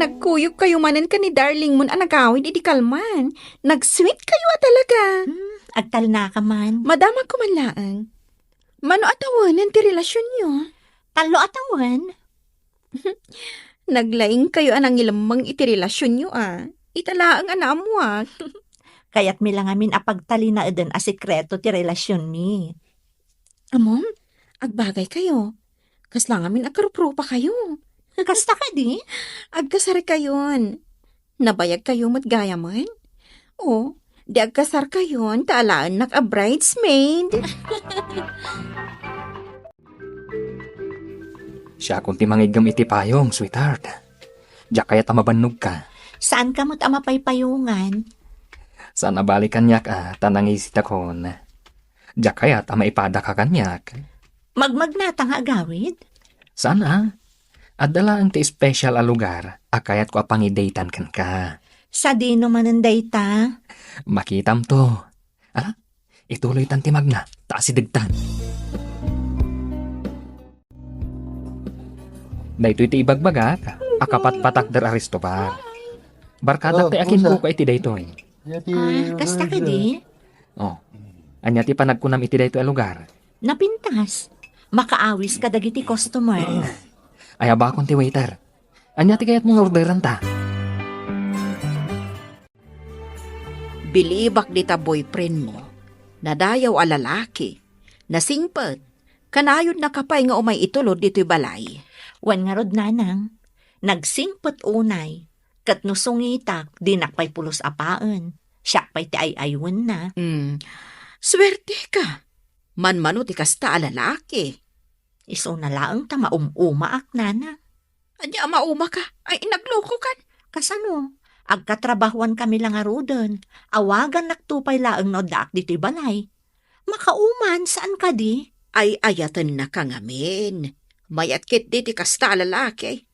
nagkuyog kayo manan ka ni darling mon anagawid idi kalman. Nag-sweet kayo talaga. Agtal na ka man. Madama ko man laang. Mano atawanan ti relasyon nyo? Talo atawan. Naglaing kayo anang ilamang iti relasyon nyo Italaang mo Kaya't milang amin apagtali na eden a sekreto ti relasyon ni. Amom, agbagay kayo. Kaslang amin agkaruprupa kayo. Kasta ka di? Agkasar kayon. Nabayag kayo matgaya man? O, di agkasar kayon, taalaan nak a bridesmaid. Siya kung ti mangigam iti payong, sweetheart. Diyak kaya tamabanog ka. Saan ka mo't amapaypayungan? Saan nabalikan niyak tanang isit akon. Diyak kaya tamaipada ka kanyak. Magmagnatang agawid? Saan Adala ang ti special a lugar, akayat ko apangidaytan kan ka. Sa dino mananday ta? Makitam to. Ituloy tan ti magna, taasidigtan. Daytoy ti ibagbagak, akapat-patak der Aristobar. Barkadak ti akin ko iti daytoy. Kasta ka di? Anya ti panagkunam iti daytoy a lugar. Napintas. Makaawis ka dagiti customer. Ay abakon ti waiter. Anya ti kayat mong orderan ta. Bilibak dita boyfriend mo. Nadayaw a lalaki. Nasingpet. Kanayod na kapay nga umay itulod dito'y balay. Wan nga rod nanang. Nagsingpet unay. Kat nusungitak, dinakpay pulos apaan. Siyak pa'y ti ay-aywan na. Swerte ka. Man-mano ti kasta a lalaki. Iso na laang ta maumumaak nana. Anya mauma ka? Ay inagloko kan? Kasano? Agkatrabahuan kami lang arudon. Awagan naktupay laang no daak dito'y balay. Makauman, saan ka di? Ay ayatan na ka ngamin. Mayat kit diti kasta lalaki.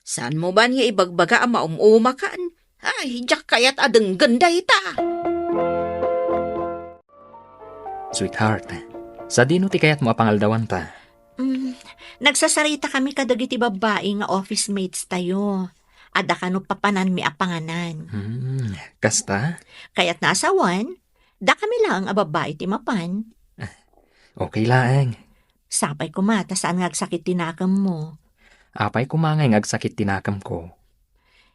Saan mo ba niya ibagbaga ang maumuma kan? Ay, jak kayat adeng ganda ita. Sweetheart, sa dino ti kayat mo apangaldawan ta? Nagsasarita kami kadagiti babae nga office mates tayo. Ada ka no papanan mi apanganan. Kasta? Kaya't naasawan, da kami lang a babae ti mapan. Okay laeng. Sapay ko mata saan ngagsakit tinakam mo. Apay kumangay ngagsakit tinakam ko.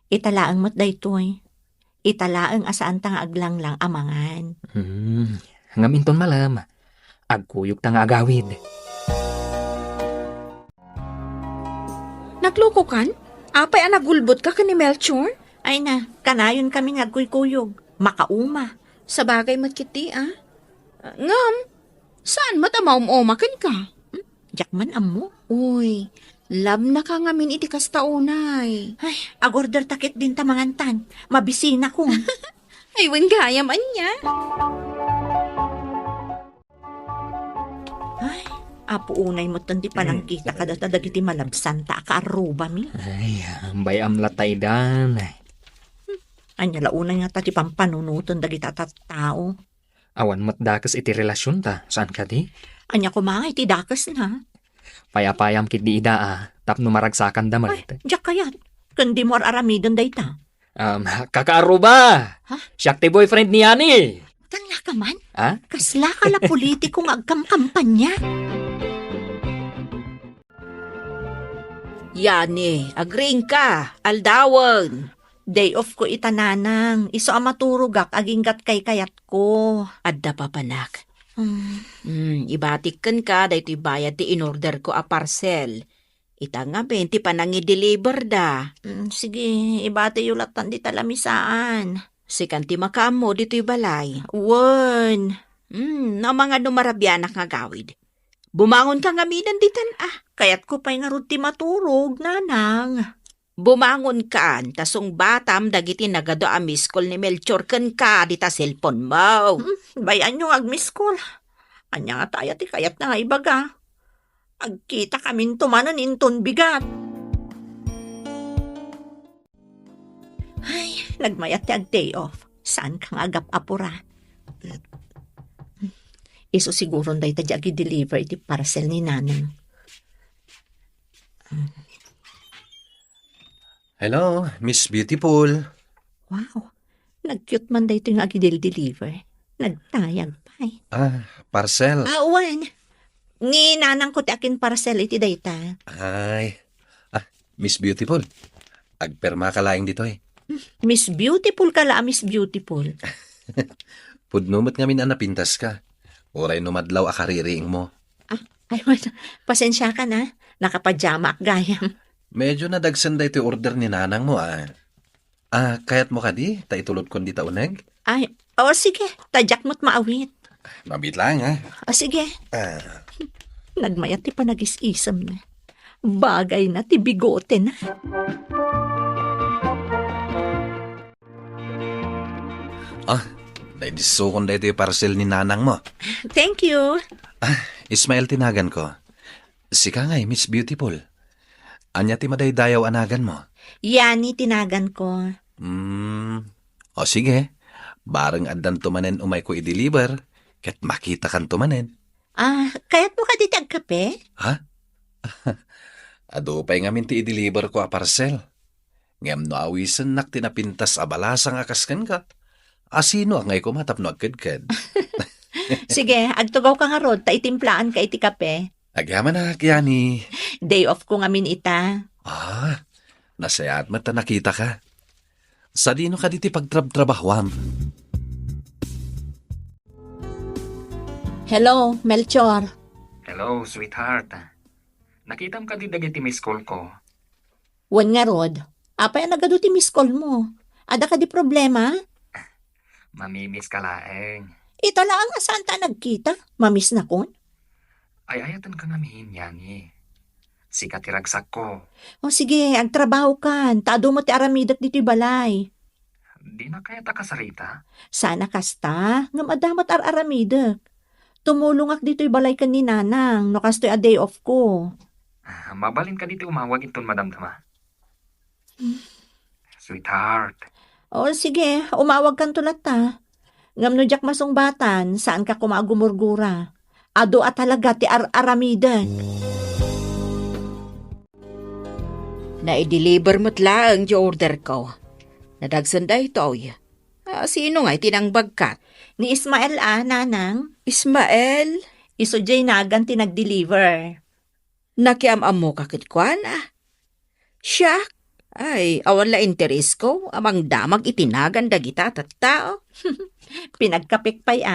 Italaang mo't daytoy. Italaang asaan tang aglang lang amangan. Ngaminton malam. Agkuyog tang agawid. Nagloko kan? Apay anagulbot ka ni Melchor? Ay na, kanayon kami ngagkuykuyog. Makauma. Sa bagay matkiti Ngam, saan matamaum-umakan ka? Jakman amo. Uy, lab na ka ngamin iti kasta unay. Ay, agorder takit din tamangantan. Mabisina ko. Ay, gaya man niya. Ay, apo unay mo tanti panangkita ka data dagiti malabsan ta akaaruba mi. Ay, bayam latay dan. Anya launay nga tati pampanunuton dagiti tao. Awan matdakas iti relasyon ta. Saan ka di? Anya kumangay ti dakas na. Payapayam kit di ida tapno maragsakan Ay, daman. jak kayat. Kundi mo aramidon dayta. Kakaaruba! Ha? Siyak ti boyfriend ni Yani. Tangla ka man? Ha? Kasla ka la politikong agkam-kampanya. Yani, agreeing ka. Aldawan. Day off ko itananang. Iso amaturugak aginggat kay kayat ko. Adda pa panak. Ibatikan ka, dahito bayad ti in-order ko a parcel. Ita nga, 20 pa nang i-deliver da. Sige, ibati yulatan di talamisaan. Sikan ti makamo dito'y balay. Wan. Na mga numarabyanak nga gawid. Bumangon ka nga minan ditan Kayat ko pa'y nga ruti maturog, nanang. Bumangon kaan, tasong batam dagiti nagado a miskol ni Melchor ken ka dita cellphone mo. Bayan nyo ag-miss call. Anya nga tayo ti kayat na nga ibaga. Agkita kamin tumanan inton bigat. Ay, nagmayat ti ag day off. Saan kang agap apura? Iso siguro day ta di deliver iti parcel ni nanang. Hello, Miss Beautiful. Wow, nag-cute man dito yung agi-deliver. Nagtayag pa eh. Parcel. Awan, ni nanang ko ti akin parcel iti dayta. Ay. Miss Beautiful. Agperma ka laing dito eh. Miss Beautiful ka la, Miss Beautiful. Pudnumot ngamin anapintas ka. Oray numadlaw akaririing mo. Ay, pasensya ka na. Nakapajama ak gayam. Medyo nadagsan da ito order ni nanang mo kayat mo ka di? Taitulot kon di tauneg? Ay, sige. Tadyak mo't maawit. Mabit lang Sige. Nagmayat ti panagis-isam na. Bagay na ti bigote na. Naidisukon da ito yung parcel ni nanang mo. Thank you. Ismael tinagan ko. Sika nga Miss Beautiful. Anya ti madaydayaw anagan mo. Yani tinagan ko. O sige. Bareng addan tumanen umay ko i-deliver. Ket makita kan tumanen. Kaya't mo ka ditag kape? Ado pa'y ngamin ti i-deliver ko a parcel. Ngem no awisan nak tinapintas abalasang akaskan ka. Asino ang ngay ko matap no agkadkad. Sige, agtugaw ka nga rod, taitimplaan ka iti kape. Agyaman na yani. Day off ko ngamin ita. Nasayat mata nakita ka. Sa dino ka diti pagtrab-trabahwam. Hello, Melchor. Hello, sweetheart. Nakitam ka di dagiti miss call ko. Wan nga rod, apay nagado ti miss call mo. Ada ka di problema? Mamimiss ka laeng. Ito lang saan ta nagkita. Mamiss na kon. Ay ayatan ka nga mihin yani. Sikat iragsak ko. O sige, agtrabaho kan. Tado mo ti aramidak dito balay. Di na kaya ta kasarita? Sana kasta, ngam adamat aramidak. Tumulong ak dito'y balay kan ni nanang, no kasto'y a day off ko. Mabalin ka dito umawag iton madamdama. Sweetheart. O sige, umawag kan tulat ta. Ngam no jak masungbatan, saan ka kumagumurgura? Ado at talaga ti aramidak. Na-deliver mo't lang yung order ko. Nadagsan da ito. Sino nga itinangbag ka? Ni Ismael nanang. Ismael? Iso jay nagan ti nag-deliver. Nakiamam mo kakit-kwan Siya? Ay, awan la interes ko. Amang damag itinagan dagita at tao. Pinagkapik pa'y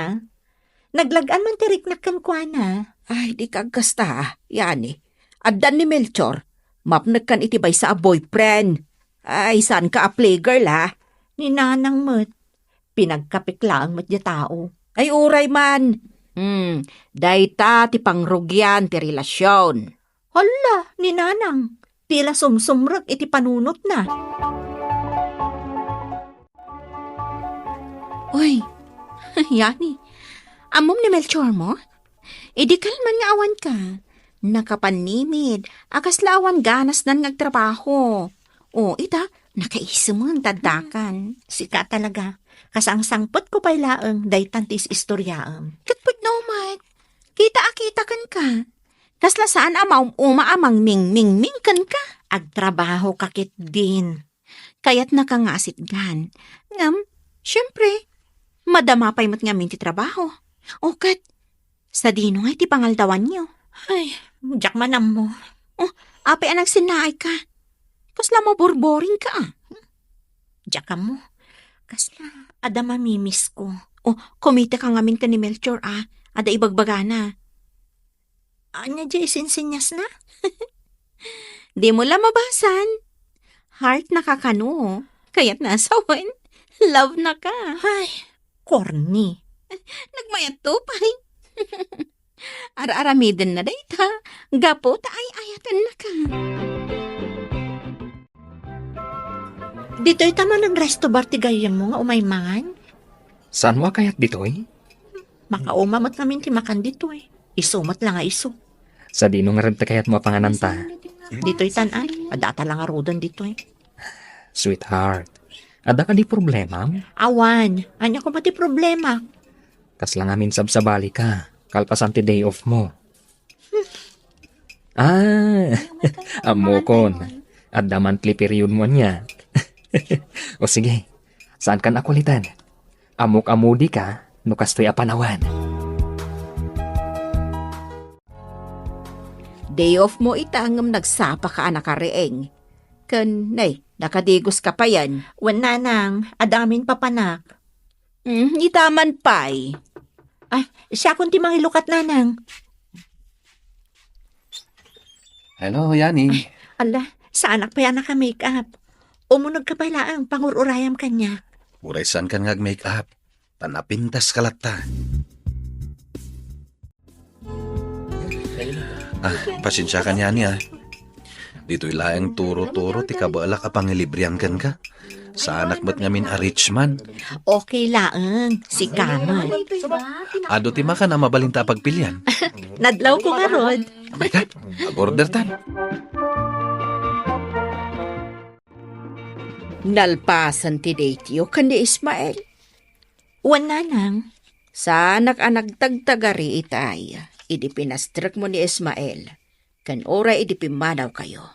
Naglagan man tirik na kankwana. Ay, di kagkasta Yani. Addan ni Melchor. Mapnag kan itibay sa boyfriend. Ay, saan ka a playgirl Ni nanang mo't. Pinagkapik lang mo't ya tao. Ay, uray man. Dayta ti pangrugyan ti relasyon. Hala, ni nanang. Tila sumsumrag iti panunot na. Uy, Yani. Amom ni Melchor mo? Idikal man nga awan ka. Nakapanimid. Akas lawan ganas nan ngagtrabaho. O, ita, nakaisa mo ang tadakan. Sika talaga. Kasangsangpot ko pa'y laang daytantis istoryaam. Katput no, Mike. Kita kan ka. Kasla saan amaw umaamang ming kan ka. Agtrabaho kakit din. Kaya't nakangasit gan. Ngam, syempre, madama pa'y mo't ngamin ti trabaho. O kat, sa dino nga iti pangaldawan niyo. Ay, jak manam mo. Ape anak sinaay ka. Kasla mo borboring ka. Jak mo. Kasla, ada mamimiss ko. Kumita ka ngamin ka ni Melchor Ada ibagbagana. Anya jay sinsinyas na? Di mo lang mabasan. Heart nakakano. Kaya't nasawan. Love na ka. Ay, corny. Nagmayat to pay. Ara-aramiden na dayta. Gapo ta ay ayatan na ka. Dito'y tama ng resto bar ti gayam mo nga umaymangan. Saan mo kayat ditoy? Makaumamot namin ti makan dito'y. Isumat lang nga iso. Sa dino nga rin ta kayat mo pangananta. Dito'y tanay. Adata lang arudan dito'y. Sweetheart. Ada ka di problema? Awan. Anya ko pati problema. Kas lang amin sabsabali ka. Kalpasan ti day off mo. Amo kon. At the monthly period mo niya. O sige, saan kan akulitan? Amok-amudi ka, no kastoy apanawan. Day off mo itangam nagsapa ka anak kareeng. Kan, nay, nakadigos ka pa yan. Wan nanang, adamin papanak. Itaman pa'y. Ay, siya kundi mangilukat nanang. Hello, Yani. Ala, sa anak pa yan naka-makeup. Umunog ka pala ang pangururayam kanya. Uraysan kan ngag make up. Tanapintas kalata. Pasensya ka niya niya. Dito'y laeng turo-turo ti kabalak a pangilibrian kan ka. Sa anak mat ngamin a rich man. Okay laang, si Kamal. Ado ti maka na mabalinta pagpilian. Nadlaw ko nga rod. Oh my God, mag-order tan. Nalpasan ti Datyo kan ni Ismael. Wan nanang, Sa anak-anak tagtagari itay, idi pinastrak mo ni Ismael. Kan ora idi pimanaw kayo.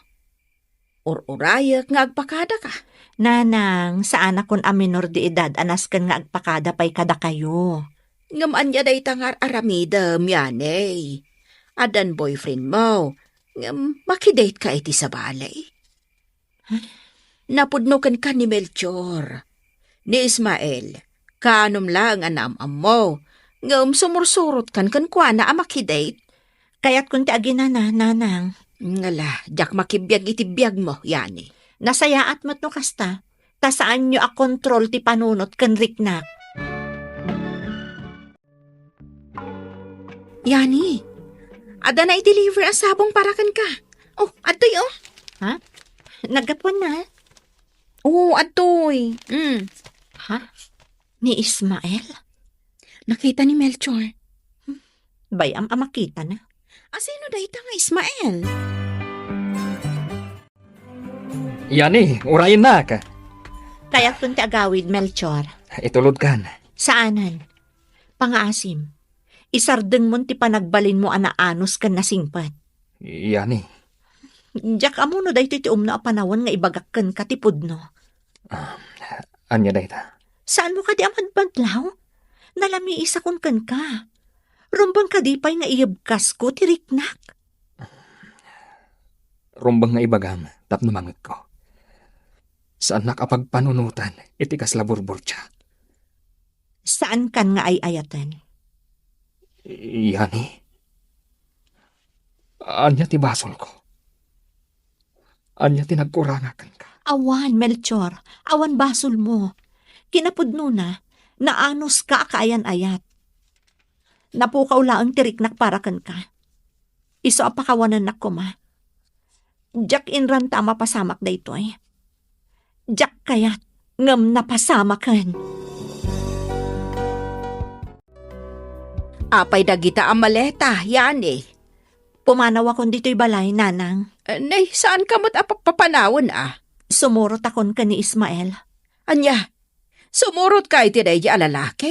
Or-urayak nga agpakada ka. nanang, sa anak kon a minor de edad, anas kan nga agpakada pa'y kada kayo. Ngaman niya day tangar aramidam yanay. Adan boyfriend mo. Makidate ka iti sa balay. Napudnukan ka ni Melchor. Ni Ismael. Kanom lang anam-am mo. Sumursurot kan kwa na makidate. Kaya't kung tiagin na nanang, Ngala, jak makibiyag iti biyag mo, yani. nasayaat mo't no kasta, ta saan nyo a kontrol ti panunot kan riknak. Yani, ada na i-deliver ang sabong para kan ka. Oh, atoy oh. Nagapon na, Oo, atoy. ha? Ni Ismael? Nakita ni Melchor. Bayam amakita na. Asino da ita nga Ismael? Yani, urayin na ka. Kaya't kung tiagawid, Melchor, Itulod kan. saanan? Pangaasim, isardeng mo ti panagbalin mo anaanos kan nasingpat. Yani, Diyak amo no dahito ti umno a panawan nga ibagakkan katipod no. anya dayta. Saan mo ka di amadbadlaw? Nalami isa kun kan ka. Rumbang ka di pa'y nga iabkas ko ti riknak. Rumbang nga ibagam, tapno mangat ko. Saan nakapagpanunutan, itikas laburbor siya. Saan kan nga ay ayatan? Yani, anya ti basol ko. Anya ti nagkuranakan ka. Awan, Melchor. Awan basol mo. Kinapudno na, naanos ka kaayan-ayat. Napukaw laang tiriknak para kan ka. Iso apakawanan na ko ma. Diyak inran tama pasamak da ito eh. Diyak kayat ngam napasamakan. Apay dagita ang maleta, yani. Pumanaw akong dito'y balay, nanang. Nay, saan ka mo't apapanawon ah? Sumurot akon ka ni Ismael. Anya, sumurot ka iti day alalaki?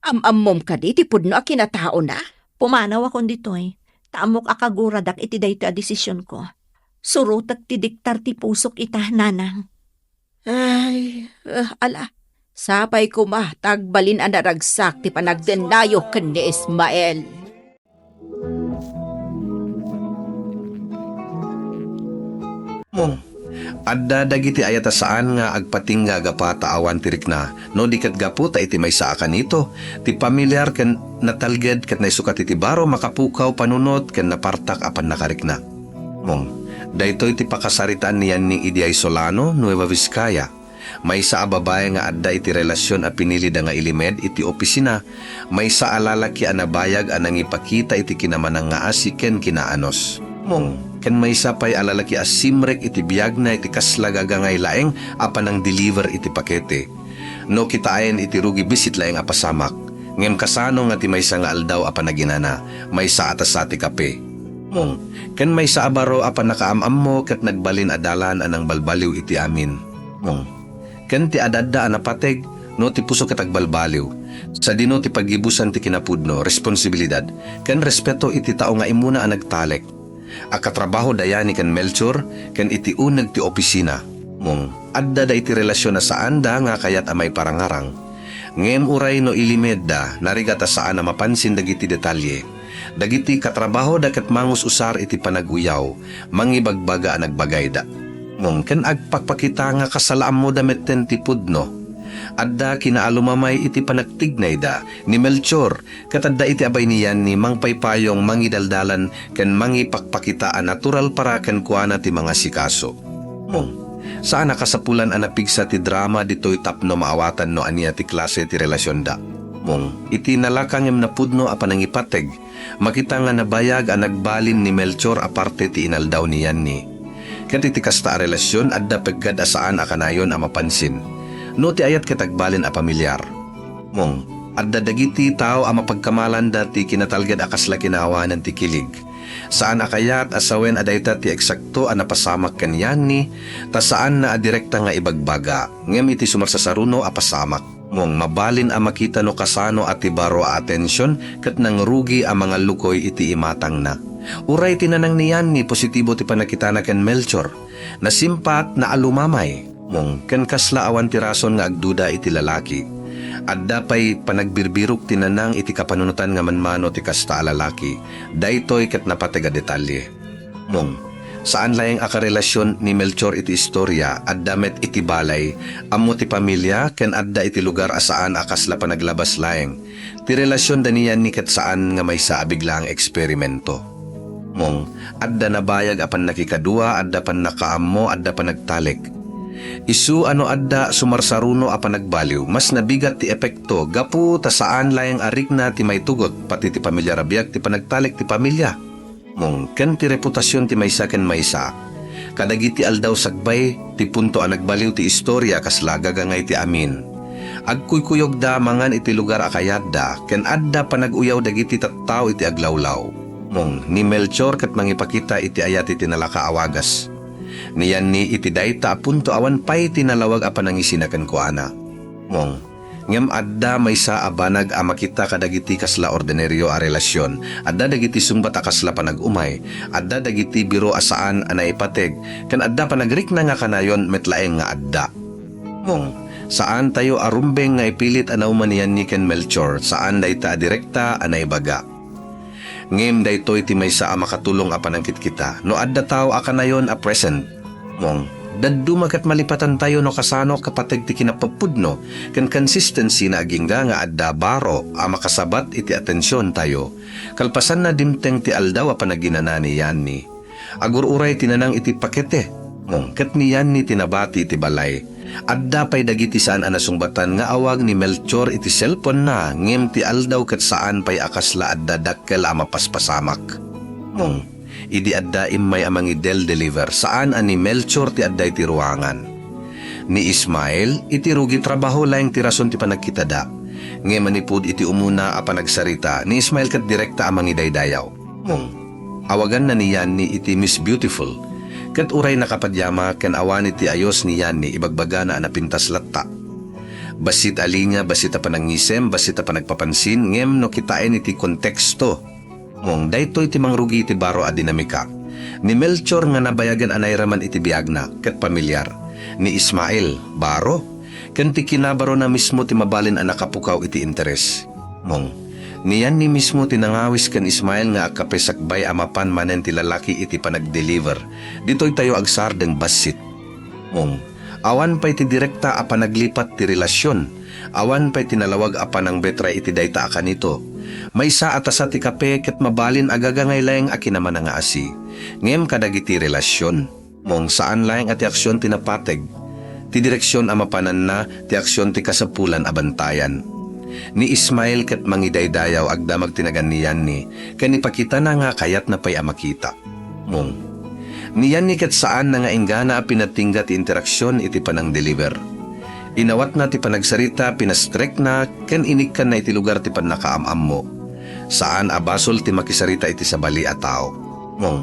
Am-ammom ka di, tipod no a kinatao na? Pumanaw akong dito'y. Taamok akaguradak iti dayto a desisyon ko. Surutak ti diktar ti pusok ita, nanang. Ay, ala. Sapay ko ma, tagbalin ang naragsak ti panagdenayo kan ni Ismael. Mong, adda dagiti ayata saan nga agpating nga gapata awan tirik na. No di kat gaputa iti may saakan ito. Ti pamilyar ken natalged ket naisukat iti baro makapukaw panunot ken napartak apan nakarikna. Mong, daytoy iti pakasaritaan niyan ni Idiay Solano, Nueva Vizcaya. May sa babae nga adda iti relasyon a pinili da nga ilimed iti opisina. May sa alalaki a nabayag a nangipakita iti kinamanang nga asiken kinaanos. Mong, ken may sapay alalaki as simrek iti biyag na iti kaslagagangay laeng apan ang deliver iti pakete. No kitaen iti rugi bisit laeng apasamak. Ngem kasano nga ti may nga aldaw apan naginana, may sa atas sa ti kape. Mong, ken may sa abaro apan nakaamam mo ket nagbalin adalan anang balbaliw iti amin. Mong, ken ti adadda anapateg no ti puso ket agbalbaliw. Sa dino ti pagibusan ti kinapudno, responsibilidad, ken respeto iti tao nga imuna ang nagtalek. Akatrabaho dayani kan Melchor, kan iti uneg ti opisina. Mong, adda da iti relasyon na saan da nga kayat amay parangarang. Ngem uray no ilimed da, narigata saan na mapansin dagiti detalye. Dagiti katrabaho da kat mangus usar iti panaguyaw, mangibagbaga nagbagay da. Mong, kan agpakpakita nga kasalaam mo damit ten ti pudno. Adda kinaalumamay iti panagtignay da ni Melchor, katadda iti abay niyan ni mangpaypayong mangidaldalan ken mangipakpakitaan natural para ken kuana ti mga sikaso. Mong, saan nakasapulan anapigsa ti drama dito'y tapno maawatan no aniya ti klase ti relasyon da. Mong, iti nalakangem na pudno a panangipateg, makita nga nabayag ang nagbalin ni Melchor aparte ti inaldaw niyan ni. Ket iti kasta a relasyon adda peggad asaan a kanayon a mapansin. No ti ayat katagbalin a pamilyar. Mong, adda dagiti tao a mapagkamalan dati kinatalgad akasla kinawanan ti kilig. Saan akayat asawen adayta ti eksakto a napasamak kanyan ni, ta saan na adirekta nga ibagbaga, ngem iti sumarsasaruno a pasamak. Mong mabalin a makita no kasano at ibaro a atensyon kat nang rugi a mga lukoy iti imatang na. Uray tinanang niyan ni positibo ti panakita na ken Melchor, na simpat na alumamay. Mong, ken kasla awan ti rason nga agduda iti lalaki. Adda pay panagbirbirok tinanang iti kapanunutan nga manmano ti kasta a lalaki. Daytoy ket napatega detalye. Mong, saan layang akarelasyon ni Melchor iti istorya, adda met iti balay, ammo ti pamilya, ken adda iti lugar asaan akasla panaglabas layang. Ti relasyon daniyan ni ket saan nga may sa abiglang eksperimento. Mong, adda nabayag apan nakikadua, adda pan nakaammo, adda pan nagtalik. Isu ano adda sumarsaruno a panagbaliw, mas nabigat ti epekto, gapu ta saan layang arik na ti may tugot, pati ti pamilya rabiyag ti panagtalik ti pamilya. Mong, ken ti reputasyon ti maysa ken maysa. Kadagiti aldaw sagbay, ti punto a nagbaliw ti istorya kasla gagangay ti amin. Agkuykuyog da mangan iti lugar akayat da, ken adda panaguyaw dagiti tattao iti aglawlaw. Mong, ni Melchor ket mangipakita iti ayat iti nalakaawagas. Niyan ni iti dayta punto awan pay tinalawag a panangisinaken ko ana. Mong, ngem adda maysa a banag a makita kadagiti kasla ordinaryo a relasyon, adda dagiti sungbat a kasla panagumay, adda dagiti biro asaan a naipateg, ken adda panagrikna nga kanayon metlaeng nga adda. Mong, saan tayo arumbeng nga ipilit a naumanian ni ken Melchor, saan dayta a direkta a naibaga. Ngem daytoy ti maysa a makatulong a panangkit kita, no adda tao a kanayon a present. Mong, daddu magat malipatan tayo no kasano kapateg ti kinapapudno, ken consistency na agingga nga adda baro a makasabat iti atensyon tayo. Kalpasan na dimteng ti aldaw a panaginanani yan ni. Agururay tinanang iti pakete. Mong, ket niyan ni tinabati iti balay. Adda pay dagiti saan anasumbatan nga awag ni Melchor iti cellphone na, ngem ti aldaw ket saan pay akasla adda dakkel a mapaspasamak. Mong, idi adda immay amang idel deliver saan ani Melchor ti adda iti ruangan. Ni Ismael iti rugi trabaho layang ti rason ti panagkita da. Ngem manipud iti umuna a panagsarita ni Ismael ket direkta amang idaydayaw. Mong, awagan na niyan ni iti Miss Beautiful. Ket uray nakapadyama ken awan iti ayos niyan ni ibagbaga na anapintas latta. Basit alinya, basit a panangisem, basit a panagpapansin, ngem no kitain iti konteksto. Mong, daytoy ti mangrugi iti baro a dinamika. Ni Melchor nga nabayagan anayraman iti biagna, ket pamilyar. Ni Ismael, baro, ken ti kinabaro na mismo ti mabalin a nakapukaw iti interes. Mong, niyan ni mismo tinangawis kan Ismael nga akapesakbay amapan manen ti lalaki iti panagdeliver. Dito'y tayo agsardeng basit. Mong, awan pa'y ti direkta a panaglipat ti relasyon. Awan pa'y tinalawag a panang betra iti dayta a kanito. May sa atasa ti kape ket mabalin agagangay layang a kinaman nga asi. Ngem kadagiti relasyon. Mong, saan layang ati aksyon tinapateg. Ti direksyon a mapanan na, ti aksyon ti kasapulan a bantayan. Ni Ismael ket mangidaydayaw agdamag tinagan niyan ni, ken ipakita na nga kayat na pay amakita. Mong, niyan ni ket saan na nga ingana a pinatingga ti interaksyon iti panang deliver. Inawat na ti panagsarita, pinastrek na, ken inikkan na iti lugar ti panakaamam mo. Saan abasol ti makisarita iti sabali a tao. Mong,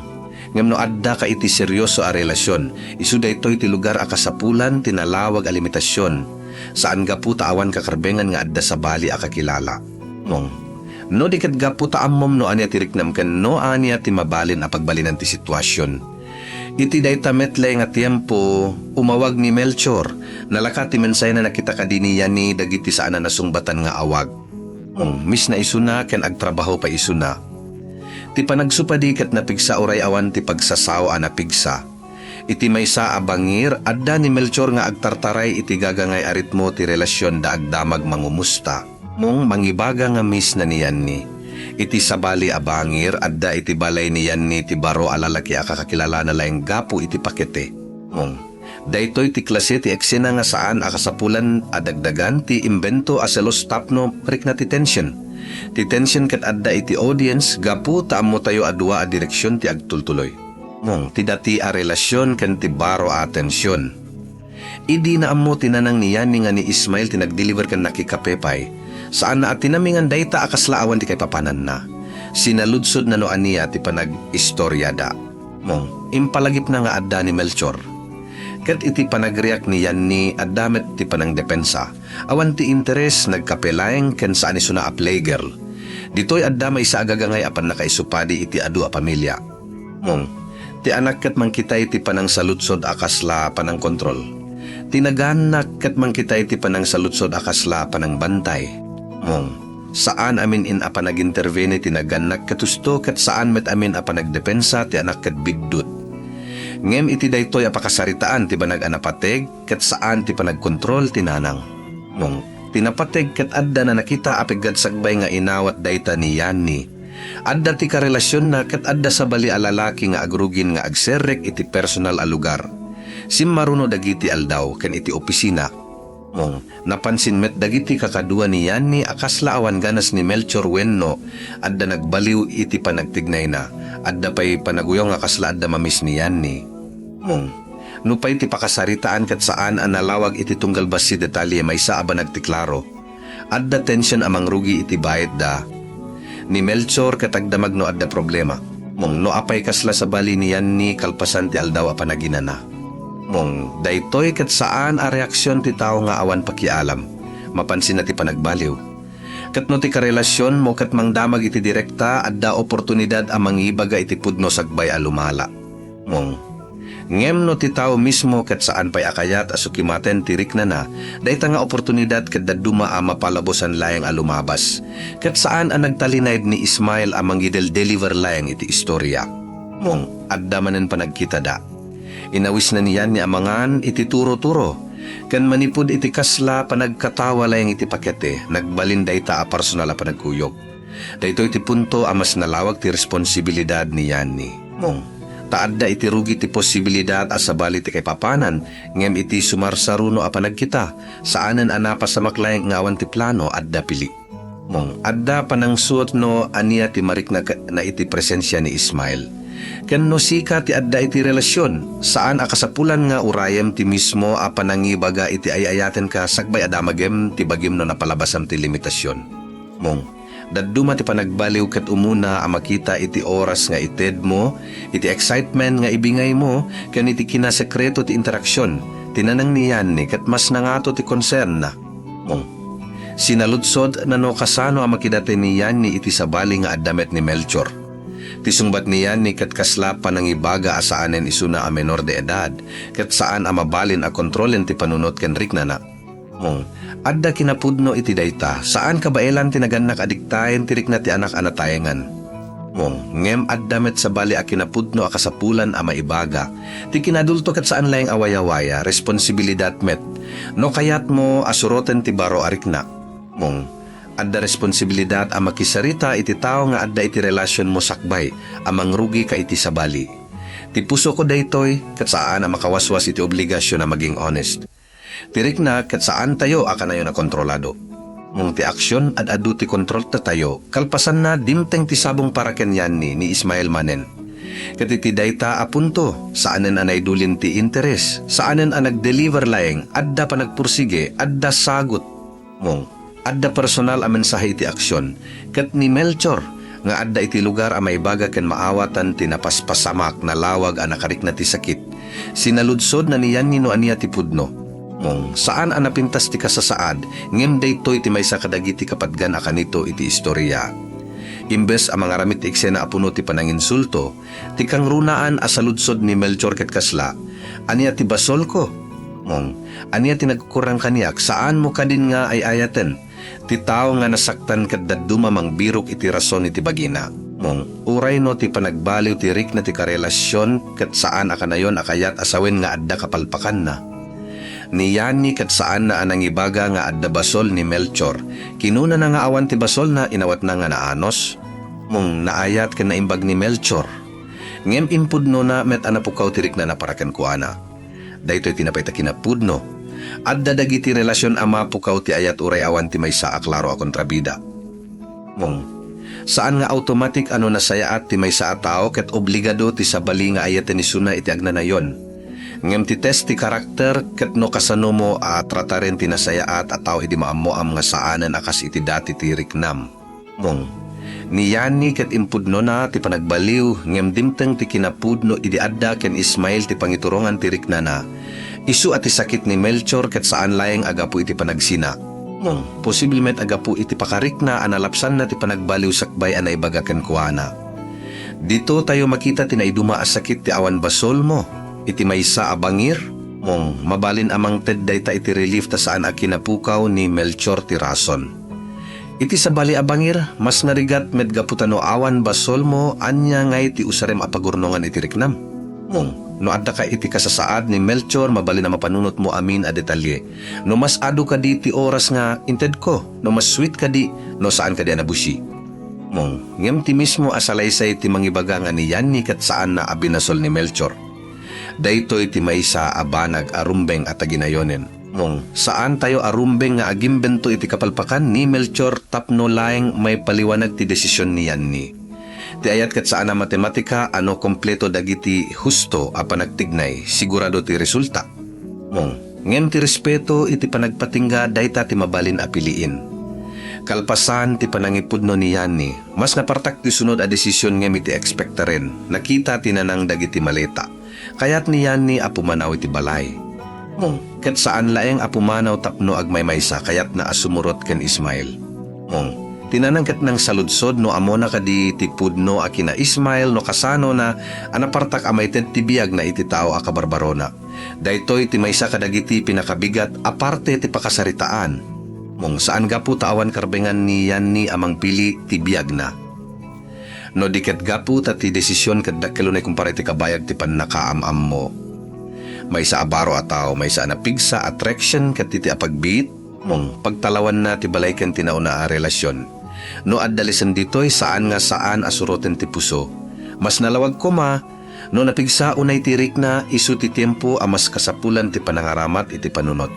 ngem no adda ka iti seryoso a relasyon, isu daytoy ti lugar a kasapulan, tinalawag a limitasyon. Saan ga po taawan kakarbengan nga adda sa bali a kakilala. Mong, No di kat gapu ta ammom no anya tiriknam ken no anya ti mabalin a pagbalinan ti sitwasyon. Iti dayta metlay nga tiempo umawag ni Melchor, nalaka ti mensay na nakita kadiniyan ni dagiti saan na nasungbatan nga awag. Mis na isuna ken agtrabaho pa isuna. Ti panagsupadi ket napigsa oray awan ti pagsasao a napigsa. Iti maysa a bangir adda ni Melchor nga agtartaray iti gagangay aritmo ti relasyon da agdamag mangumusta. Mong mangibaga nga mis na niyan ni. Iti sabali a bangir adda iti balay niyan ni ti baro a lalaki a kakakilala na laeng gapo iti pakete. Mong daytoy ti klase ti eksena nga saan a kasapulan a dagdagan ti imbento a selos tapno prik na ti tension. Ti tension ket adda iti audience gapu taammo tayo adua a direksyon ti agtultuloy. Mong ti dati a relasyon ken ti baro a atensyon. Idi na ammo tinanang niyan ni nga ni Ismael tinagdeliver ken nakikapepay. Saan na at tinamingan dayta akaslaawan ti kay papanan na. Sinaludsod na no aniya ti panag-istoryada. Mong impalagip na nga adda ni Melchor. Ket iti panagriak niyan ni addamet ti panangdepensa. Awan ti interes nagkapelaeng ken saan isuna a playgirl. Ditoy adda may sa agagangay apan nakaisupadi iti adu a pamilya. Mong ti anak ket mangkitay ti panang saludsod akasla panang kontrol. Tinaganak ket mangkitay ti panang saludsod akasla panang bantay. Mong saan amin in apa nag-intervene ti naganak katusto ket saan met amin apa nagdepensa ti anak ket bigdut. Ngem iti daytoy apakasaritaan ti banag anapateg ket saan ti panagkontrol ti nanang. Mong tinapateg ket adda na nakita apigad sagbay nga inawat dayta ni Yanni. Adda ti karelasyon na ket adda sa bali a lalaki nga agrugin nga agserrek iti personal a lugar. Simmaruno dagiti aldaw ken iti opisina. Mong napansin met dagiti kakadua ni Yanni akasla awan ganas ni Melchor wenno adda nagbaliw iti panagtignay na adda pay panaguyong akasla adda mamis ni Yanni. Mong nupay ti pakasaritaan ket saan analawag iti tunggal basi detalye maysa aba nagtiklaro. Adda tension amang rugi iti bayad da. Ni Melchor katagdamag no adda problema. Mong no apay kasla sa bali ni Yanni kalpasan ti aldaw a panaginana. Mong daytoy ket saan a reaksyon ti tao nga awan pakialam. Mapansin na ti panagbaliw. Ket no ti karelasyon mo ket mangdamag iti direkta adda oportunidad a mangibaga iti pudno sagbay a lumala. Mong ngem no ti tao mismo ket saan pay akayat a sukimaten ti rikna na dayta nga oportunidad ket daduma a mapalabosan layang a lumabas. Ket saan a nagtalinayd ni Ismael a mangidel-deliver layang iti istorya. Mong adda manen panagkita da. Inawis na niyan ni amangan iti turo-turo. Kan manipud iti kasla panagkatawa layang iti pakete, nagbalin dayta a personal a panagkuyog. Dayto iti punto a mas nalawag ti responsibilidad ni Yanni. Mong taadda iti rugi ti posibilidad a sabali ti kay papanan, ngem iti sumarsaruno a panagkita, saanen anapa sa maklayang ngawan ti plano adda pili. Mong adda panang suot no aniya ti marik na iti presensya ni Ismael. Ken no sika ti adda iti relasyon, saan akasapulan nga urayem ti mismo a panangibaga iti ayayaten ka sagbay adamagem ti bagim no napalabasam ti limitasyon. Mong dadduma ti panagbaliw ket umuna a makita iti oras nga ited mo, iti excitement nga ibingay mo, ken iti kinasekreto ti interaksyon, tinanang niyan ni ket mas nangato ti concern na. Mong sinaludsod na no kasano a makidate niyan ni iti sabali nga addamet ni Melchor. Tisungbat niyan ni ket kasla panangibaga asaanen isuna a menor de edad, ket saan a mabalin a kontrolen ti panunot ken riknana. Mong adda kinapudno iti dayta, saan kabaelan tinaganak adiktayen ti rikna ti anak anatayengan. Mong ngem adda met sa bali a kinapudno a kasapulan a maibaga, ti kinadulto ket saan layang awaya-waya, responsibilidad met, no kayat mo asuroten ti baro a rikna. Mong adda responsibilidad a makisarita iti tao nga adda iti relasyon mo sakbay amang rugi ka iti sabali. Ti puso ko daytoy ket saan a makawaswas iti obligasyon na maging honest. Tirik na ket saan tayo akanayo na kontrolado. Mong ti aksyon at adu ti kontrol ta tayo kalpasan na dimteng ti sabong para kenyan ni Ismael manen. Ket iti dayta a punto saanen anay dulin ti interes, saanen a nagdeliver laeng adda pa nagpursige, adda sagot. Mong adda personal a mensahe iti aksyon, ket ni Melchor nga adda iti lugar a maibaga ken maawatan ti napaspasamak na lawag a nakarik na ti sakit. Sinaludsod na niyan ni no aniya ti pudno. Mong saan a napintas ti kasasaad, ngem daytoy ti maysa kadagiti kapatgan a kanito iti istorya. Imbes ang mga ramit ti eksena apuno ti pananginsulto, ti kang runaan asaludsod ni Melchor ket kasla, aniya ti basol ko. Mong, aniya ti nagkurang kaniyak, saan mo kadin nga ay ayaten? Ti tao nga nasaktan ket dadduma mang birok iti rason iti bagina. Mong, uray no ti panagbaliw ti rik na ti karelasyon ket saan akanayon akayat asawen nga adda kapalpakan na. Ni Yani ket saan na anangibaga nga adda basol ni Melchor, kinuna na nga awan ti basol na inawat na nga naanos. Mong naayat ken naimbag ni Melchor. Ngem impudno na met anapukaw ti rik na naparaken ko ana. Daytoy tinapay ta kinapudno. Adda dagiti relasyon ama pukaw ti ayat uray awan ti maysa a klaro a kontrabida. Mong, saan nga automatic ano nasayaat ti maysa a tao ket obligado ti sabali nga ayat ni suna iti agnanayon. Ngem ti test ti karakter ket no kasano mo a trataren ti nasayaat a tao iti maammoam nga saanen akas iti dati ti riknam. Mong, ni Yani ket impudno na ti panagbaliw ngem dimteng ti kinapudno iti adda ken Ismael ti pangiturongan ti riknana. Isu at sakit ni Melchor ket saan layeng agapu iti panagsina. Mong, posibilmet agapu iti pakarik na analapsan na ti panagbaliw sakbay anay bagaken kuana. Dito tayo makita tinaiduma a sakit ti awan basol mo, iti maysa a bangir. Mong, mabalin amang ted dayta iti relief ta saan a kinapukaw ni Melchor ti rason. Iti sabali a bangir, mas narigat med gaputano awan basol mo, anya ngay ti usarem a pagurnongan iti riknam. Mong, no adda ka iti kasasaad ni Melchor, mabalin na mapanunot mo amin a detalye. No mas ado ka di ti oras nga inted ko, no mas sweet ka di, no saan ka di anabusi. Mong, ngem ti mismo asalaysay ti mangibaga nga ni Yani kat saan na abinasol ni Melchor. Daytoy ti maysa abanag arumbeng at aginayonen. Mong, saan tayo arumbeng nga agimbento iti kapalpakan ni Melchor tapno laeng may paliwanag ti desisyon ni Yani. Ti ayat ket saan na matematika ano kompleto dagiti husto a panagtignay, sigurado ti resulta. Mong, ngem ti respeto iti panagpatingga dayta ti mabalin a piliin. Kalpasan ti panangipudno ni Yani, mas napartak ti sunod a desisyon ngem iti ekspekta ren. Nakita tinanang dagiti maleta. Kayat ni Yani apumanaw iti balay. Mong, ket saan laeng apumanaw tapno agmaymaysa kayat na asumurot ken Ismael. Mong, tinanangkat ng saludsod no amo na kadi tipudno a kina Ismael no kasano na anapartak amay tibiyag na iti tao a kabarbarona. Daytoy ti maysa kadagiti pinakabigat aparte ti pakasaritaan. Mong saan gapu taawan karbengan ni Yani amang pili tibiyag na. No diket gapu ta ti desisyon kadakkel na kumpara ti kabayag ti pannakaamam mo. Maysa abaro a tao, maysa na pigsa attraction ket ti apagbiit. Mong pagtalawan na ti balay ken tinauna a relasyon. No addalisen ditoy saan nga saan asuroten ti puso. Mas nalawag ko ma, no napigsa unay tirik na isu ti tiempo a mas kasapulan ti panangaramat iti panunot.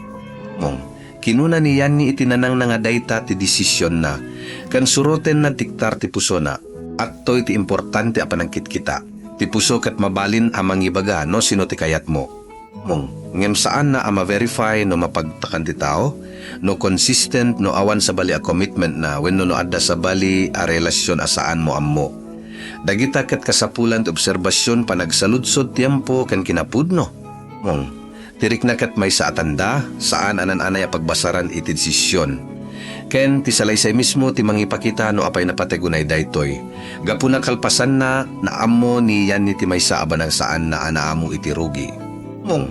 Mong, kinuna ni Yani itinanang na nga dayta ti desisyon na, kan suroten na tiktar ti puso na, at to'y ti importante a panangkit kita. Ti puso kat mabalin amang ibaga no sino ti kayat mo. Mong, ngem saan na ama verify no mapagtakan ti tao, no consistent no awan sa bali a commitment na wenno no adda sa bali a relasyon asaan mo ammo. Dagita ket kasapulan ti obserbasyon panagsaludsod tiempo ken kinapudno. Mong, tirik na ket may sa atanda saan anan-anay a pagbasaran iti desisyon. Ken ti salaysay mismo ti mangipakita no apay napategunay daytoy. Gapuna kalpasan na naammo ni Yani ti maysa abanang saan na anaamu iti rugi. Mong,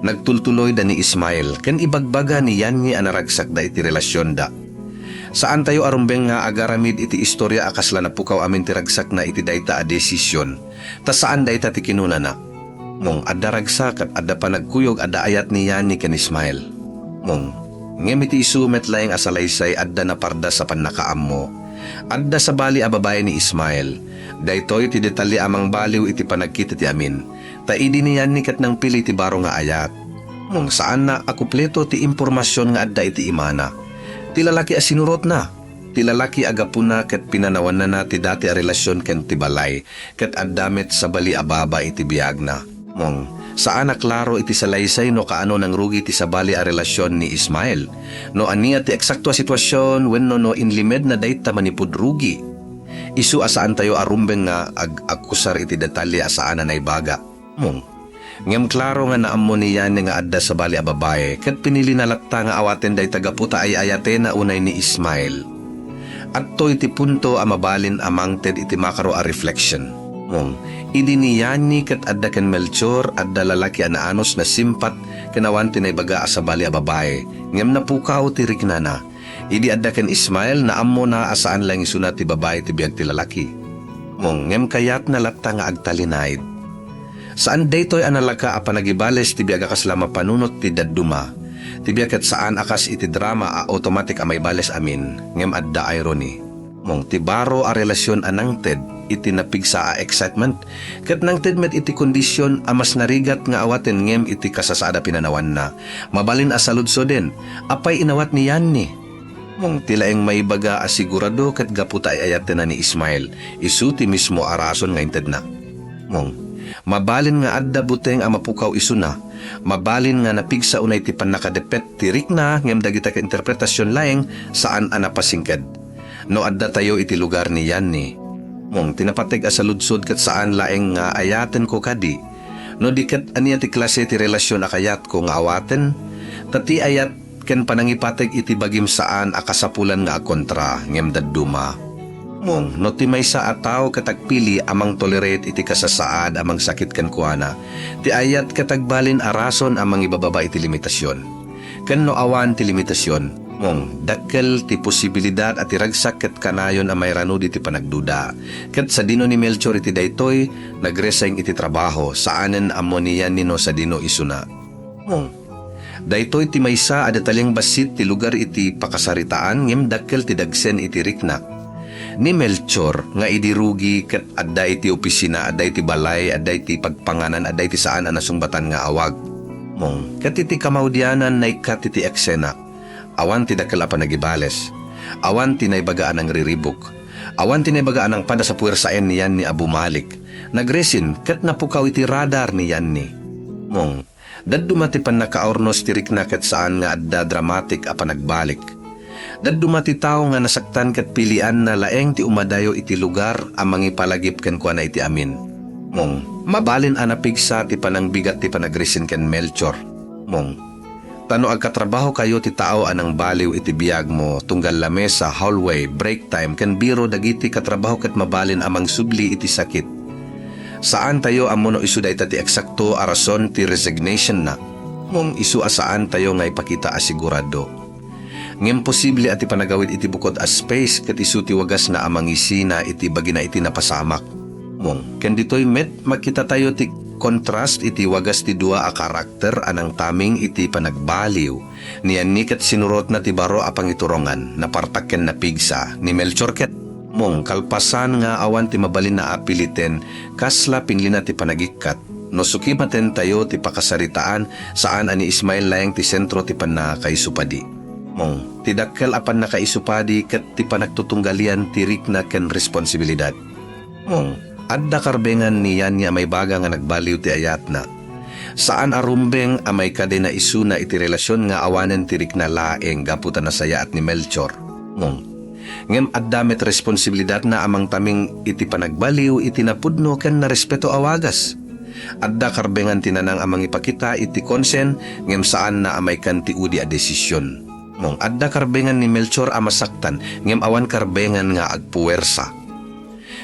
nagtultuloy da ni Ismael, ken ibagbaga ni Yani anaragsak da iti relasyon da. Saan tayo arumbeng nga agaramid iti istorya akasla na pukaw amin ti ragsak na iti dayta a desisyon. Ta saan dayta ti kinuna na? Mong, adda ragsak at adda pa nagkuyog adda ayat ni Yani ken Ismael. Mong, ngem iti isumet laeng asalaysay adda na parda sa pannakaam mo. Adda sa bali a babae ni Ismael. Daytoy ti detalye amang baliw iti panagkita ti amin. Taidi ni Yani ket nang pili ti baro nga ayat. Mong saan na akupleto ti impormasyon nga adda iti imana. Ti lalaki a sinurot na. Ti lalaki agapuna ket pinanawan na ti dati a relasyon ken ti balay ket addamet sa bali a baba iti biag na. Mong saan na klaro iti salaysay no kaano nang rugi ti sabali a relasyon ni Ismael. No ania ti eksakto a sitwasyon wenno no inlimed na dayta manipud rugi. Isu asaan tayo arumbeng nga ag-akusar iti detalye asaan na naibaga. Mong, ngem klaro nga naammo ni Yani nga adda sa bali a babae ket pinili na latta nga awaten day tagaputa ay ayate na unay ni Ismael. Adto iti punto a mabalin amang ted iti makaro a reflection. Mong, idi ni Yani kat adda ken Melchor adda lalaki anaanos na simpat kanawan tinay baga sa bali a babae. Ngem na pukaw ti Riknana. Idi adda ken Ismael na ammo na asaan lang isunat ti babae ti biyag ti lalaki. Mong, ngem kayat na latta nga agtalinaid. Saan daytoy analaka a panagibales ti biyag akas lama panunot ti dadduma. Ti biyag kat saan akas iti drama a automatic a may bales amin. Ngem adda irony. Mong ti baro a relasyon anang ted iti napigsa a excitement. Kat nang ted met iti kondisyon a mas narigat nga awaten ngem iti kasasada pinanawan na. Mabalin a saludso din. Apay inawat ni Yani. Mong tilaeng may baga asigurado kat gaputa ay ayaten na ni Ismael. Isu ti mismo arason nga inted na. Mong, mabalin nga adda buteng a mapukaw isuna. Mabalin nga napigsa unay ti panakadepet ti Rikna ngem dagita ka interpretasyon laeng saan a napasingked. No adda tayo iti lugar ni Yani. Mong tinapateg a saludsod kat saan laeng nga ayaten ko kadi. No dikat aniya ti klase ti relasyon akayat ko nga awaten. Tati ayat ken panangipateg iti bagim saan akasapulan nga kontra ngem dadduma. Mong no ti maysa a tawo katagpili amang tolerate iti kasasaad amang sakit ken kuana. Ti ayat katagbalin arason amang ibababa iti limitasyon. Ken no awan ti limitasyon. Mong dakkel ti posibilidad at iragsak ket kanayon a mayrano iti panagduda. Ket sa dino ni Melchor iti daytoy nagresign iti trabaho saanen ammo niya nino sa dino isuna. Mong daytoy ti maysa a detalyeng basit ti lugar iti pakasaritaan ngem dakkel ti dagsen iti Rikna. Ni Melchor nga idirugi ket adda iti opisina, adda iti balay, adda iti pagpanganan, adda iti saan a nasungbatan nga awag. Mong ket iti kamaudianan naikat iti eksena. Awan ti dakkel a panagibales. Awan ti naibagaan ang riribok. Awan ti naibagaan ang pada sa puwersaen niyan ni Abu Malik. Nagresin ket napukaw iti radar niyan ni. Mong daddumati pan nakaornos ti Rikna ket saan nga adda dramatic a panagbalik. Daddumati tao nga nasaktan ket pilian na laeng ti umadayo iti lugar a mangipalagip ken kuana iti amin. Mong mabalin a napigsa ti panangbigat ti panagresin ken Melchor. Mong tano agkatrabaho kayo ti tao anang baliw iti biyag mo tunggal lamesa, hallway, break time ken biro dagiti katrabaho ket mabalin amang subli iti sakit. Saan tayo amuno isu dayta ti eksakto a rason ti resignation na. Mong isu asaan tayo nga ipakita asigurado. Ngem posible ati panagawid iti bukod a space ket isu ti wagas na amang isina iti bagina iti napasamak. Mong ken ditoy met makita tayo ti kontrast iti wagas ti dua a karakter anang taming iti panagbaliw. Niyan ni ket sinurot na ti baro a pangiturongan na partaken na pigsa ni Melchor ket. Mong kalpasan nga awan ti mabalin na apiliten kasla pinglina ti panagikat. No sukimaten tayo ti pakasaritaan saan ani Ismael layang ti sentro ti panakaisupadi. Mong ti dakkel apan nakaisupadi ket ti panagtutunggalian ti Rikna ken responsibilidad. Mong adda karbengan niyan niya may baga nga nagbaliw ti ayat na. Saan arumbeng amay kade na isu na iti relasyon nga awanen ti Rikna laeng gaputan na saya at ni Melchor. Mong ngem adda met responsibilidad na amang taming iti panagbaliw iti napudno ken na respeto awagas. Adda karbengan tinanang amang ipakita iti konsen ngem saan na amay kan ti udi a desisyon. Mong adda karbengan ni Melchor a masaktan ngem awan karbengan nga agpuwersa.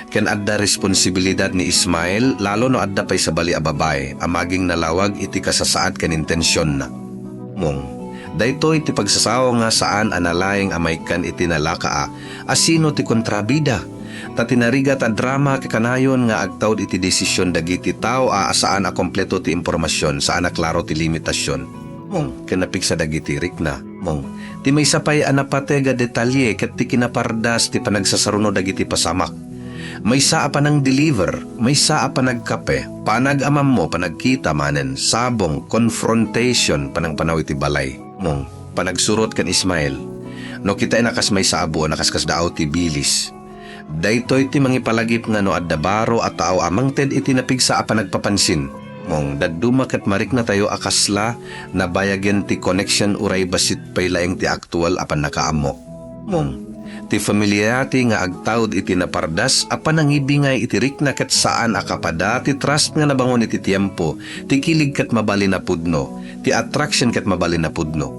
Ken adda responsibilidad ni Ismael lalo no adda pay sa bali a babae amaging nalawag iti kasasaad ken intensyon na. Mong daytoy ti pagsasawa nga saan analayeng amay kan iti nalaka asino ti kontrabida. Ta tinarigat a drama kanayon nga agtawd iti desisyon dagiti tao asaan a kompleto ti impormasyon saan a klaro ti limitasyon. Mong kinapigsa dagiti Rikna. Mong ti may sapay anapatega detalye ket ti kinapardas ti panagsasaruno dagiti pasamak. May saa pa nang deliver, may saa pa nagkape, panag-amam mo, panagkita manen, sabong, confrontation, panang panaw iti balay. Mong panagsurot kan Ismael. No kita nakas may sabo, nakaskas daaw ti bilis. Daytoy ti mangipalagip nga no adda baro at tao amang ted iti napigsa a panagpapansin. Mong dadduma ket marik na tayo akasla na bayagen ti connection uray basit pay laeng ti aktual apan nakaammo. Mong ti familiarity nga agtawd iti napardas apan nangibingay iti Rikna ket saan akapada ti trust nga nabangon iti tiempo ti kilig ket mabalin na pudno ti attraction ket mabalin na pudno.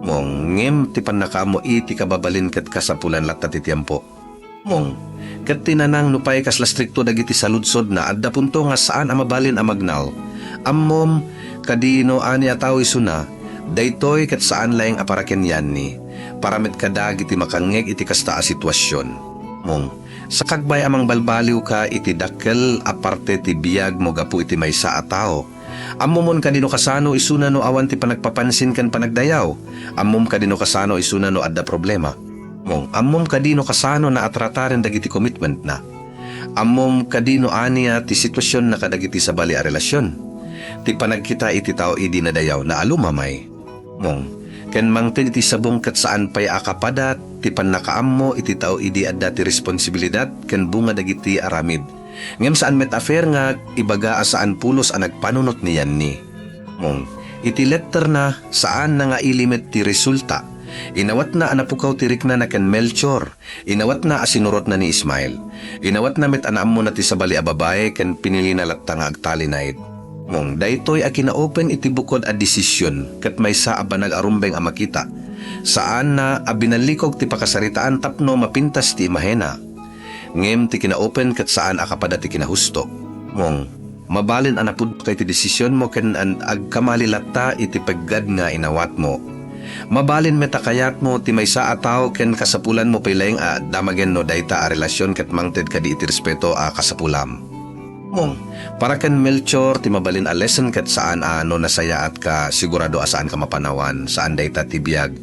Mong ngem ti panakamo iti kababalin ket kasapulan latta ti tiempo. Mong ket tinanang nupay kas lastrikto dagiti saludsod na adda punto nga saan amabalin amagnal. Ammom kadino ani ataw isuna daytoy ket saan laeng aparaken yanni. Paramit kadag iti makangeg iti kasta a sitwasyon. Mong sa kagbay amang balbaliw ka iti dakkel aparte ti biyag mo gapu iti maysa a tao. Ammomon kadino kasano isuna no awan ti panagpapansin ken panagdayaw. Ammom kadino kasano isuna no adda problema. Mong ammom kadino kasano na atrataren dagiti commitment na. Ammom kadino aniya ti sitwasyon na kadagiti sa bali a relasyon. Ti panagkita iti tao idi nadayaw na alumamay. Mong ken mangted iti sabong ket saan pay akapada ti pannakaammo iti tao idi adda ti responsibilidad ken bunga dagiti aramid. Ngem saan met affair nga ibaga saan pulos ang nagpanunot niyan ni. Mong iti letter na saan na nga ilimet ti resulta. Inawat na anapukaw tirik na ken Melchor. Inawat na asinurot na ni Ismael. Inawat na met anaammo na ti sabali a babae ken pinili na latta nga agtalinaid. Mong daytoy a kinaopen iti bukod a desisyon ket maysa a banag arumbeng a makita. Saan na abinalikog ti pakasaritaan tapno mapintas ti imahena. Ngem ti kinaopen ket saan akapada ti kinahusto. Mong mabalin anapud kay ti desisyon mo ken an agkamalilatta iti peggad nga inawat mo. Mabalin metakayat mo ti maysa a tawo ken kasapulan mo pilayng a damagen no dayta a relasyon ket mangted kadi iti respeto a kasapulam. Mong para ken Melchor ti mabalin a lesson ket saan ano nasayaat ka sigurado asaan ka mapanawan saan dayta ti biyag.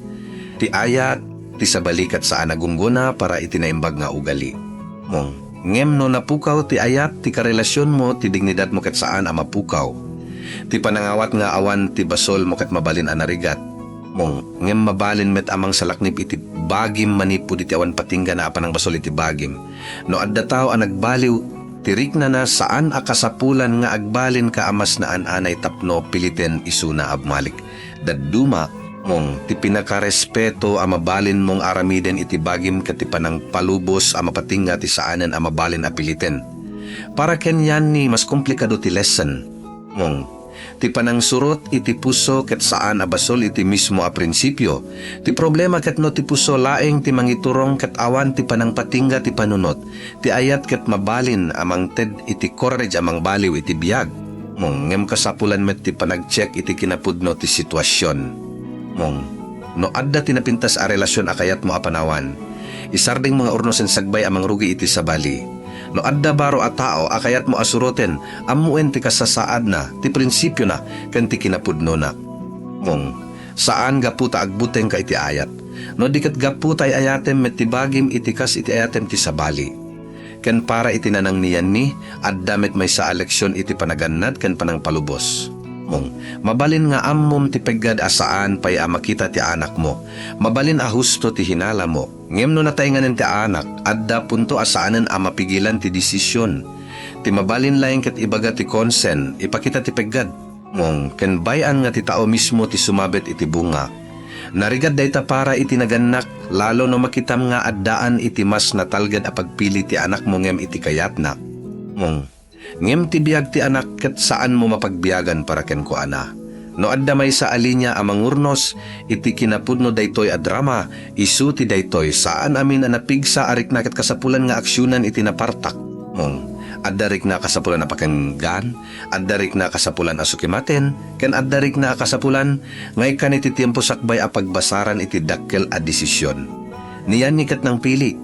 Ti ayat ti sabali ket saan agungguna para itinaimbag nga ugali. Mong ngem no napukaw ti ayat ti karelasyon mo ti dignidad mo ket saan a mapukaw. Ti panangawat nga awan ti basol mo ket mabalin a narigat. Mong ngem mabalin met amang salaknip iti bagim manipud iti awan patingga na apan ang basol iti bagim. No adda taw a nagbaliw tirik na saan a kasapulan nga agbalin ka amas na ananay tapno piliten isuna abmalik. Dadduma mong ti pinakarespeto a mabalin mong aramiden iti bagim ket ti panang palubos a mapatingga ti saanen a mabalin a piliten. Para ken yan ni mas komplikado ti lesson. Mong ti panang surot iti puso ket saan a basol iti mismo a prinsipyo. Ti problema ket no ti puso laeng ti mangiturong ket awan ti panang patingga ti panunot. Ti ayat ket mabalin amang ted iti courage amang baliw iti biyag. Mong ngem kasapulan met ti panagcheck iti kinapudno ti sitwasyon. Mong no adda tinapintas a relasyon akayat mo apanawan. Isarding mga urnosen sagbay amang rugi iti sabali. No adda baro a tao akayat mo asuroten ammuen ti kasasaad na ti prinsipyo na ken ti kinapudno na. Mong saan gaputa agbuteng ka iti ayat. No diket gaputa ay ayatem met ti bagim iti kas iti ayatem ti sabali. Ken para iti nanang niyan ni adda met may sa eleksyon iti panagannad ken panang palubos. Mong mabalin nga ammom ti peggad asaan pay a makita ti anak mo. Mabalin a husto ti hinala mo. Ngem no nataynganen ti anak, adda punto asaanen a mapigilan ti desisyon. Ti mabalin laeng ket ibaga ti konsen, ipakita ti peggad. Mong ken bayan nga ti tao mismo ti sumabet iti bunga. Narigad dayta para iti nagannak, lalo no makitam nga addaan iti mas natalgad a pagpili ti anak mo ngem iti kayatna. Mong ngem ti biyag ti anak ket saan mo mapagbiyagan para ken ko ana. No adda may sa alinya amang urnos iti kinapudno daytoy a drama isu ti daytoy saan amin a napigsa arik na ket kasapulan nga aksyonan iti napartak. Mong adda rik na kasapulan a pakenggan, adda rik na kasapulan a sukimaten, ken adda rik na kasapulan ngay kan iti tiempo sakbay a pagbasaran iti dakkel a desisyon. Niyan ni ket nang pili.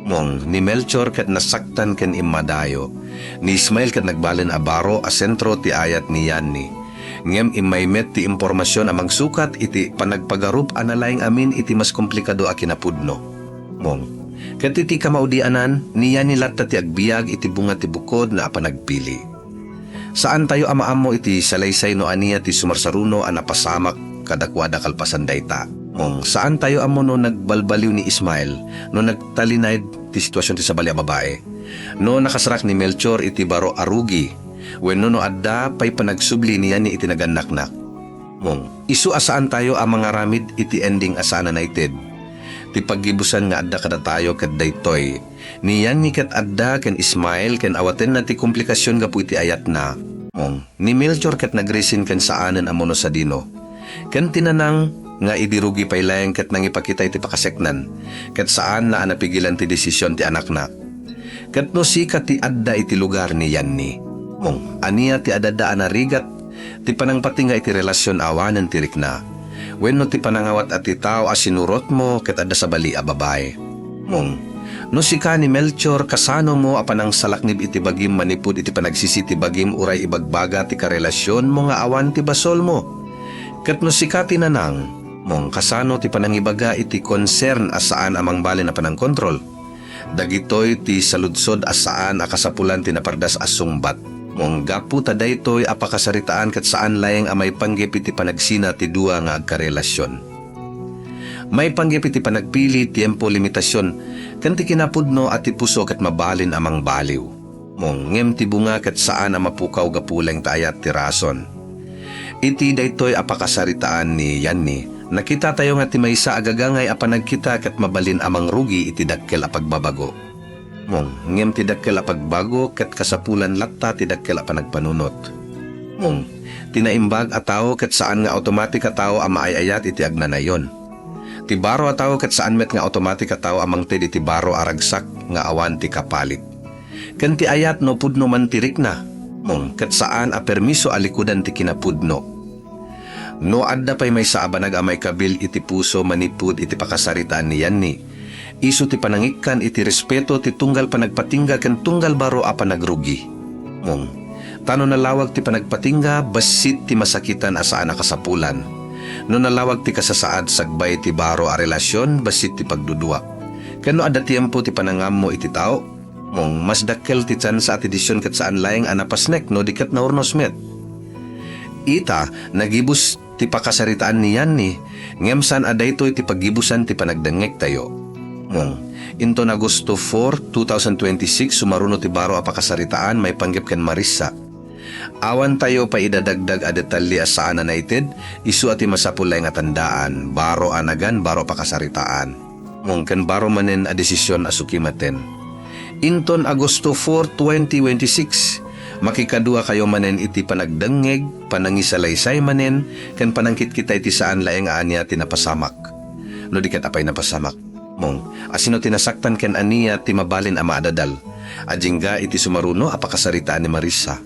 Mong ni Melchor ket nasaktan ken immadayo. Ni Ismael ket nagbalen a baro a sentro ti ayat ni Yanni. Ngem imaymet ti impormasyon amang sukat iti panagpagarup analaing amin iti mas komplikado a kinapudno. Mong ket iti kamaudianan ni Yanni latta ti agbiag iti bunga ti bukod na panagpili. Saan tayo amaammo iti salaysay no aniya ti sumarsaruno a napasamak kadakwada kalpasan dayta. Mong saan tayo amo no nagbalbaliw ni Ismael no nagtalinaid ti sitwasyon ti sabali a babae. No nakasarak ni Melchor iti baro arugi wenno no adda pay panagsubli niya ni iti nagannaknak. Mong isu asaan tayo ang mga ramid iti ending asana nated. Ti paggibusan nga adda kada tayo ket daytoy. Niyan ni ket adda ken Ismael ken awaten na ti komplikasyon gapu iti ayat na. Mong ni Melchor ket nagresin ken saanen amono sa dino. Ken tinanang nga idirugi pailayang kat nang ipakita iti pakaseknan, kat saan na anapigilan ti desisyon ti anak na. Kat no sika ti adda iti lugar ni Yanni, mong aniya ti adada anarigat, ti panangpati nga iti relasyon awanan ti rikna. Wenno ti panangawat at ti tao asinurot mo kat adda sa bali a babae. Mong, no sika ni Melchor kasano mo apanang salaknib iti bagim manipud iti panagsisi ti bagim uray ibagbaga ti karelasyon mo nga awan ti basol mo. Kat no sika ti nanang, mong kasano ti panangibaga iti concern asaan amang bali na panangkontrol. Dagitoy ti saludsod asaan akasapulan ti napardas asungbat. Mong gapu ta daytoy apakasaritaan kat saan layeng amay panggip iti panagsina ti dua nga agkarelasyon. May panggip iti panagpili tiempo limitasyon kanti kinapudno at ti puso kat mabalin amang baliw. Mong ngem ti bunga kat saan ang mapukaw gapuleng taayat ti rason. Iti daytoy apakasaritaan ni Yanni. Nakita tayo nga ti maysa agagangay a panagkita kat mabalin amang rugi iti dakkel a pagbabago. Mong ngem ti dakkel a pagbago kat kasapulan latta ti dakkel a panagpanunot. Mong tinaimbag a tao kat saan nga automatic a tao a maayayat iti agnanayon. Ti baro a tao kat saan met nga automatic a tao amang ted iti baro aragsak nga awan ti kapalit. Ken ti ayat no pudno man tirik na. Mong kat saan a permiso alikudan ti kinapudno. No adda pay may sa abanag amay kabil iti puso manipud iti pakasaritaan ni Yanni. Isu ti panangikkan iti respeto ti tunggal panagpatingga ken tunggal baro a panagrugi. Mong tano nalawag ti panagpatingga basit ti masakitan asaan a kasapulan. No nalawag ti kasasaad sagbay ti baro a relasyon basit ti pagdudua. Ken no adda tiempo ti panangammo iti tao. Mong mas dakkel ti tsan sa atidisyon ket saan layeng anapasnek no diket na urnosmet. Ita nagibus ti pakasaritaan ni Yanni, ngem san adaytoy ti pagibusan ti panagdengek tayo. Mong, into na Agosto 4, 2026, sumaruno ti baro a pakasaritaan may panggip ken Marissa. Awan tayo pa idadagdag a detalye asaan na naited, isu ati masapulay nga tandaan, baro anagan, baro pakasaritaan. Mong ken baro manen a desisyon asukimaten. Inton Agosto 4, 2026, makikadua kayo manen iti panagdengeg, panangisalaysay manen, kan panangkit kita iti saan laeng aniya tinapasamak. No di ket apay napasamak. Mong, asino tinasaktan ken aniya ti mabalin ama adadal. Ajingga iti sumaruno apakasaritaan ni Marissa.